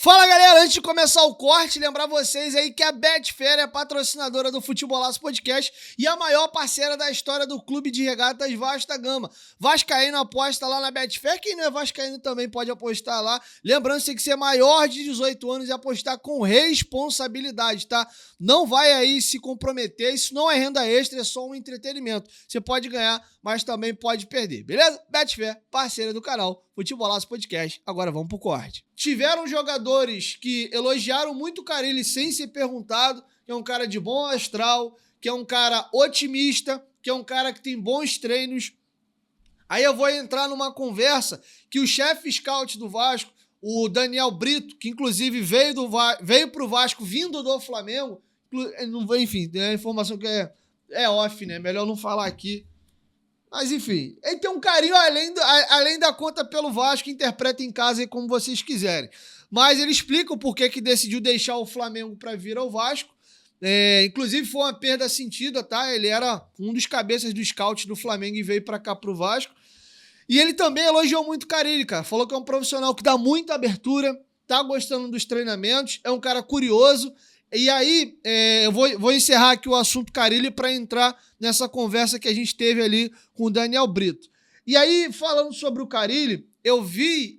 Fala galera, antes de começar o corte, lembrar vocês aí que a Betfair é patrocinadora do Futebolaço Podcast e a maior parceira da história do Clube de Regatas Vasco da Gama. Vascaíno aposta lá na Betfair, quem não é vascaíno também pode apostar lá. Lembrando que tem que ser maior de 18 anos e apostar com responsabilidade, tá? Não vai aí se comprometer, isso não é renda extra, é só um entretenimento. Você pode ganhar, mas também pode perder, beleza? Betfair, parceira do canal Futebolaço Podcast. Agora vamos pro corte. Tiveram jogadores que elogiaram muito o Carille sem ser perguntado, que é um cara de bom astral, que é um cara otimista, que é um cara que tem bons treinos. Aí eu vou entrar numa conversa que o chefe scout do Vasco, o Daniel Brito, que inclusive veio pro Vasco vindo do Flamengo, enfim, tem a informação que é off, né? Melhor não falar aqui. Mas enfim, ele tem um carinho além da conta pelo Vasco, interpreta em casa aí como vocês quiserem. Mas ele explica o porquê que decidiu deixar o Flamengo para vir ao Vasco. Inclusive foi uma perda sentida, tá? Ele era um dos cabeças do scout do Flamengo e veio para cá pro Vasco. E ele também elogiou muito o Carille, cara. Falou que é um profissional que dá muita abertura, tá gostando dos treinamentos, é um cara curioso. E aí, eu vou encerrar aqui o assunto Carille para entrar nessa conversa que a gente teve ali com o Daniel Brito. E aí, falando sobre o Carille, eu vi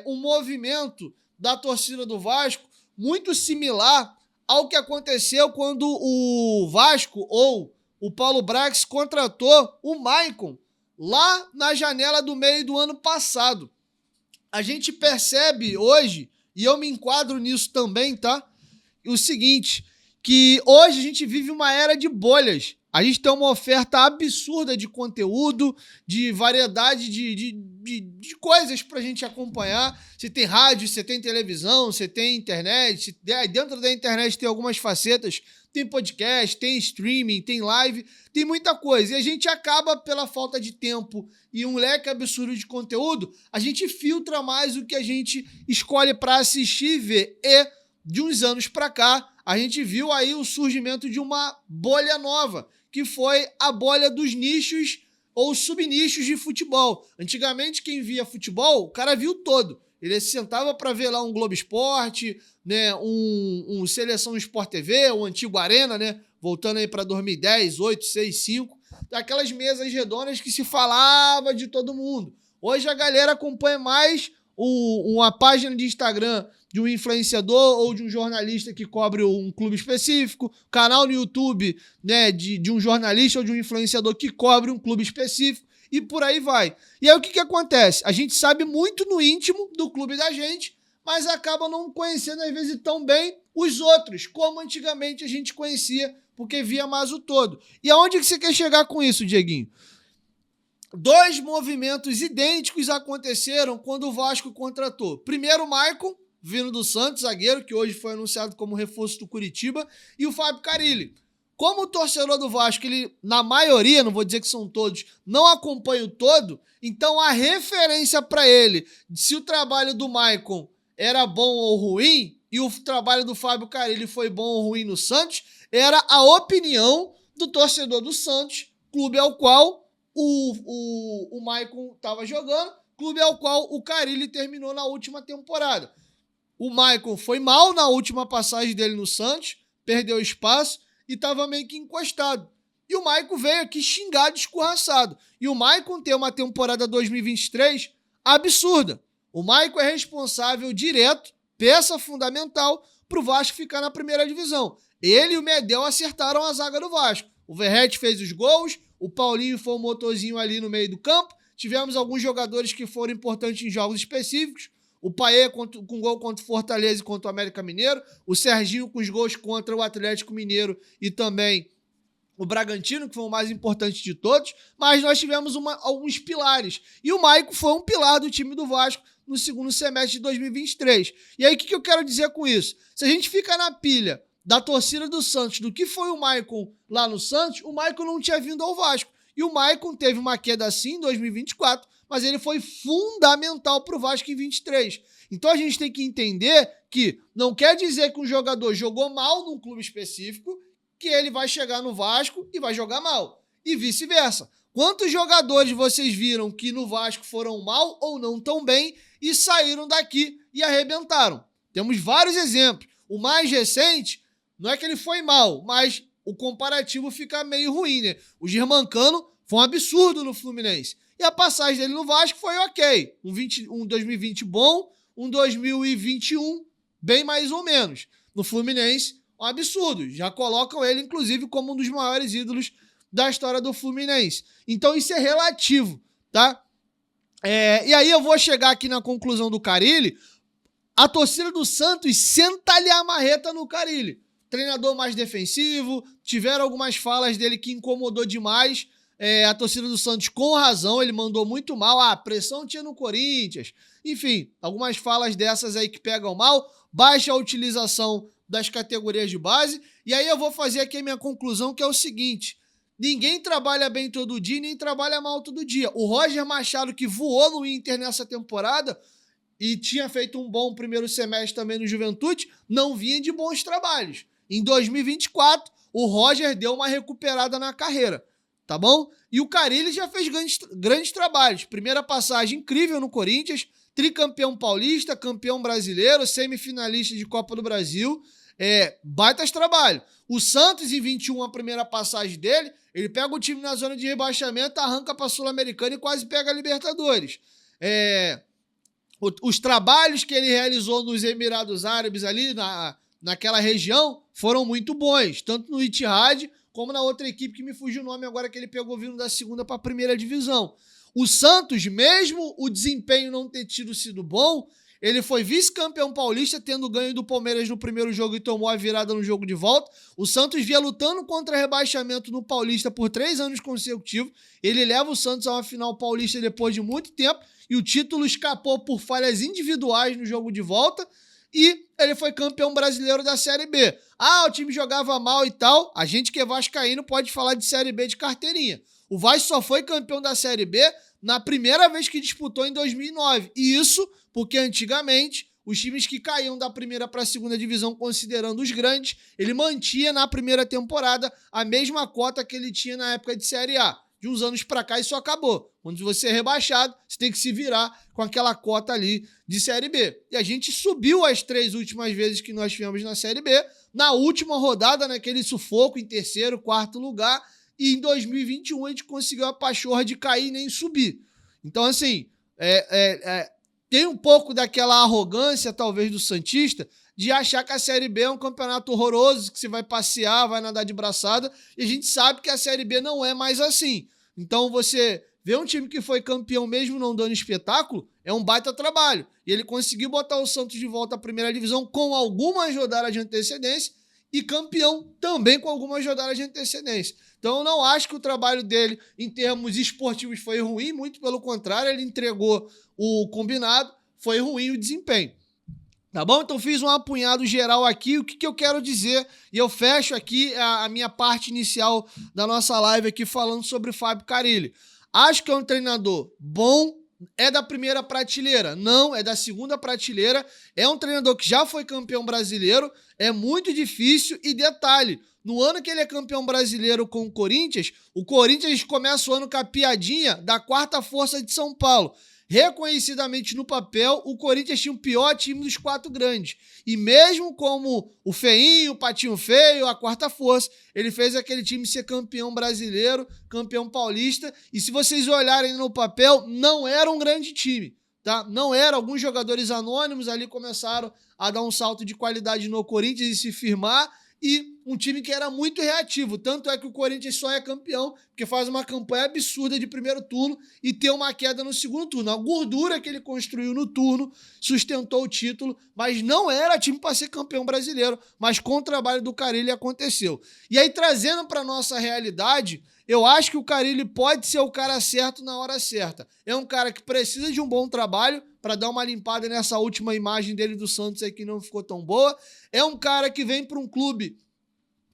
um movimento da torcida do Vasco muito similar ao que aconteceu quando o Vasco ou o Paulo Brax contratou o Maicon lá na janela do meio do ano passado. A gente percebe hoje, e eu me enquadro nisso também, tá? O seguinte, que hoje a gente vive uma era de bolhas. A gente tem uma oferta absurda de conteúdo, de variedade de coisas pra gente acompanhar. Você tem rádio, você tem televisão, você tem internet. Dentro da internet tem algumas facetas. Tem podcast, tem streaming, tem live, tem muita coisa. E a gente acaba, pela falta de tempo e um leque absurdo de conteúdo, a gente filtra mais o que a gente escolhe pra assistir e ver. E de uns anos para cá, a gente viu aí o surgimento de uma bolha nova, que foi a bolha dos nichos ou subnichos de futebol. Antigamente, quem via futebol, o cara viu todo. Ele se sentava para ver lá um Globo Esporte, né, um Seleção Sport TV, o antigo Arena, né, voltando aí para 2010, 8, 6, 5, aquelas mesas redondas que se falava de todo mundo. Hoje a galera acompanha mais uma página de Instagram de um influenciador ou de um jornalista que cobre um clube específico, canal no YouTube, né, de um jornalista ou de um influenciador que cobre um clube específico, e por aí vai. E aí o que acontece? A gente sabe muito no íntimo do clube da gente, mas acaba não conhecendo às vezes tão bem os outros, como antigamente a gente conhecia, porque via mais o todo. E aonde que você quer chegar com isso, Dieguinho? Dois movimentos idênticos aconteceram quando o Vasco contratou. Primeiro o Maicon, vindo do Santos, zagueiro, que hoje foi anunciado como reforço do Curitiba, e o Fábio Carille. Como o torcedor do Vasco, ele, na maioria, não vou dizer que são todos, não acompanha o todo, então a referência para ele, se o trabalho do Maicon era bom ou ruim, e o trabalho do Fábio Carille foi bom ou ruim no Santos, era a opinião do torcedor do Santos, clube ao qual o Maicon estava jogando, clube ao qual o Carille terminou na última temporada. O Maicon foi mal na última passagem dele no Santos, perdeu espaço e estava meio que encostado. E o Maicon veio aqui xingado, escorraçado. E o Maicon tem uma temporada 2023 absurda. O Maicon é responsável direto, peça fundamental, para o Vasco ficar na primeira divisão. Ele e o Medel acertaram a zaga do Vasco. O Verratti fez os gols, o Paulinho foi um motorzinho ali no meio do campo. Tivemos alguns jogadores que foram importantes em jogos específicos. O Paê com gol contra o Fortaleza e contra o América Mineiro. O Serginho com os gols contra o Atlético Mineiro e também o Bragantino, que foi o mais importante de todos. Mas nós tivemos alguns pilares. E o Maicon foi um pilar do time do Vasco no segundo semestre de 2023. E aí, o que eu quero dizer com isso? Se a gente fica na pilha da torcida do Santos, do que foi o Maicon lá no Santos, o Maicon não tinha vindo ao Vasco. E o Maicon teve uma queda assim em 2024, mas ele foi fundamental para o Vasco em 23. Então a gente tem que entender que não quer dizer que um jogador jogou mal num clube específico, que ele vai chegar no Vasco e vai jogar mal. E vice-versa. Quantos jogadores vocês viram que no Vasco foram mal ou não tão bem e saíram daqui e arrebentaram? Temos vários exemplos. O mais recente, não é que ele foi mal, mas o comparativo fica meio ruim, né? O Germancano foi um absurdo no Fluminense. E a passagem dele no Vasco foi ok. Um 2020 bom, um 2021 bem mais ou menos. No Fluminense, um absurdo. Já colocam ele, inclusive, como um dos maiores ídolos da história do Fluminense. Então isso é relativo, tá? E aí eu vou chegar aqui na conclusão do Carille. A torcida do Santos senta-lhe a marreta no Carille. Treinador mais defensivo, tiveram algumas falas dele que incomodou demais a torcida do Santos com razão, ele mandou muito mal, a pressão tinha no Corinthians, enfim, algumas falas dessas aí que pegam mal, baixa a utilização das categorias de base, e aí eu vou fazer aqui a minha conclusão, que é o seguinte: ninguém trabalha bem todo dia, nem trabalha mal todo dia. O Roger Machado, que voou no Inter nessa temporada, e tinha feito um bom primeiro semestre também no Juventude, não vinha de bons trabalhos. Em 2024, o Roger deu uma recuperada na carreira, tá bom? E o Carille já fez grandes trabalhos. Primeira passagem incrível no Corinthians, tricampeão paulista, campeão brasileiro, semifinalista de Copa do Brasil, baitas trabalho. O Santos, em 21, a primeira passagem dele, ele pega o time na zona de rebaixamento, arranca para a Sul-Americana e quase pega a Libertadores. Os trabalhos que ele realizou nos Emirados Árabes ali, naquela região, foram muito bons, tanto no Ittihad como na outra equipe que me fugiu o nome agora, que ele pegou vindo da segunda para a primeira divisão. O Santos, mesmo o desempenho não ter sido bom, ele foi vice-campeão paulista, tendo ganho do Palmeiras no primeiro jogo e tomou a virada no jogo de volta. O Santos vinha lutando contra rebaixamento no Paulista por 3 anos consecutivos. Ele leva o Santos a uma final paulista depois de muito tempo e o título escapou por falhas individuais no jogo de volta. E ele foi campeão brasileiro da Série B. O time jogava mal e tal. A gente que é vascaíno pode falar de Série B de carteirinha. O Vasco só foi campeão da Série B na primeira vez que disputou em 2009. E isso porque antigamente os times que caíam da primeira para a segunda divisão, considerando os grandes, ele mantinha na primeira temporada a mesma cota que ele tinha na época de Série A. De uns anos para cá isso acabou. Quando você é rebaixado, você tem que se virar com aquela cota ali de Série B. E a gente subiu as 3 últimas vezes que nós tivemos na Série B. Na última rodada, naquele sufoco em terceiro, quarto lugar. E em 2021 a gente conseguiu a pachorra de cair e nem subir. Então, assim, tem um pouco daquela arrogância, talvez, do santista, de achar que a Série B é um campeonato horroroso, que você vai passear, vai nadar de braçada, e a gente sabe que a Série B não é mais assim. Então você vê um time que foi campeão mesmo não dando espetáculo, é um baita trabalho. E ele conseguiu botar o Santos de volta à primeira divisão com algumas rodadas de antecedência e campeão também com algumas rodadas de antecedência. Então eu não acho que o trabalho dele em termos esportivos foi ruim, muito pelo contrário, ele entregou o combinado, foi ruim o desempenho. Tá bom? Então fiz um apunhado geral aqui. O que eu quero dizer? E eu fecho aqui a minha parte inicial da nossa live aqui falando sobre o Fábio Carille. Acho que é um treinador bom, é da primeira prateleira? Não, é da segunda prateleira. É um treinador que já foi campeão brasileiro, é muito difícil e detalhe, no ano que ele é campeão brasileiro com o Corinthians começa o ano com a piadinha da quarta força de São Paulo. Reconhecidamente no papel, o Corinthians tinha o pior time dos 4 grandes. E mesmo como o feinho, o patinho feio, a quarta força, ele fez aquele time ser campeão brasileiro, campeão paulista. E se vocês olharem no papel, não era um grande time, tá? Não era. Alguns jogadores anônimos ali começaram a dar um salto de qualidade no Corinthians e se firmar. E um time que era muito reativo, tanto é que o Corinthians só é campeão porque faz uma campanha absurda de primeiro turno e tem uma queda no segundo turno. A gordura que ele construiu no turno sustentou o título, mas não era time para ser campeão brasileiro, mas com o trabalho do Carille aconteceu. E aí, trazendo para nossa realidade, eu acho que o Carille pode ser o cara certo na hora certa. É um cara que precisa de um bom trabalho para dar uma limpada nessa última imagem dele do Santos aí que não ficou tão boa. É um cara que vem para um clube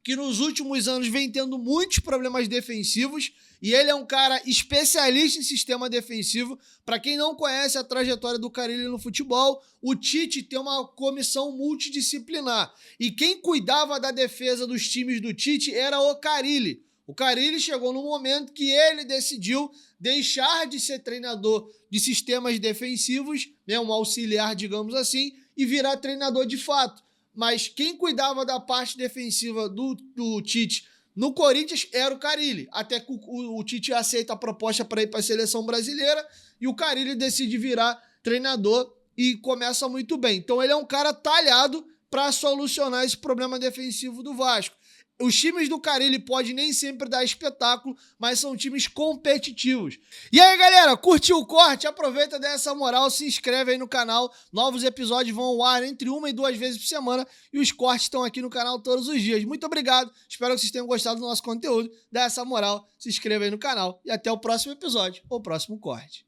que nos últimos anos vem tendo muitos problemas defensivos e ele é um cara especialista em sistema defensivo. Para quem não conhece a trajetória do Carille no futebol, o Tite tem uma comissão multidisciplinar e quem cuidava da defesa dos times do Tite era o Carille. O Carille chegou no momento que ele decidiu deixar de ser treinador de sistemas defensivos, né, um auxiliar, digamos assim, e virar treinador de fato. Mas quem cuidava da parte defensiva do Tite no Corinthians era o Carille. Até que o Tite aceita a proposta para ir para a seleção brasileira e o Carille decide virar treinador e começa muito bem. Então ele é um cara talhado para solucionar esse problema defensivo do Vasco. Os times do Carille podem nem sempre dar espetáculo, mas são times competitivos. E aí, galera, curtiu o corte? Aproveita dessa moral, se inscreve aí no canal. Novos episódios vão ao ar entre 1 e 2 vezes por semana e os cortes estão aqui no canal todos os dias. Muito obrigado, espero que vocês tenham gostado do nosso conteúdo. Dá essa moral, se inscreva aí no canal e até o próximo episódio ou próximo corte.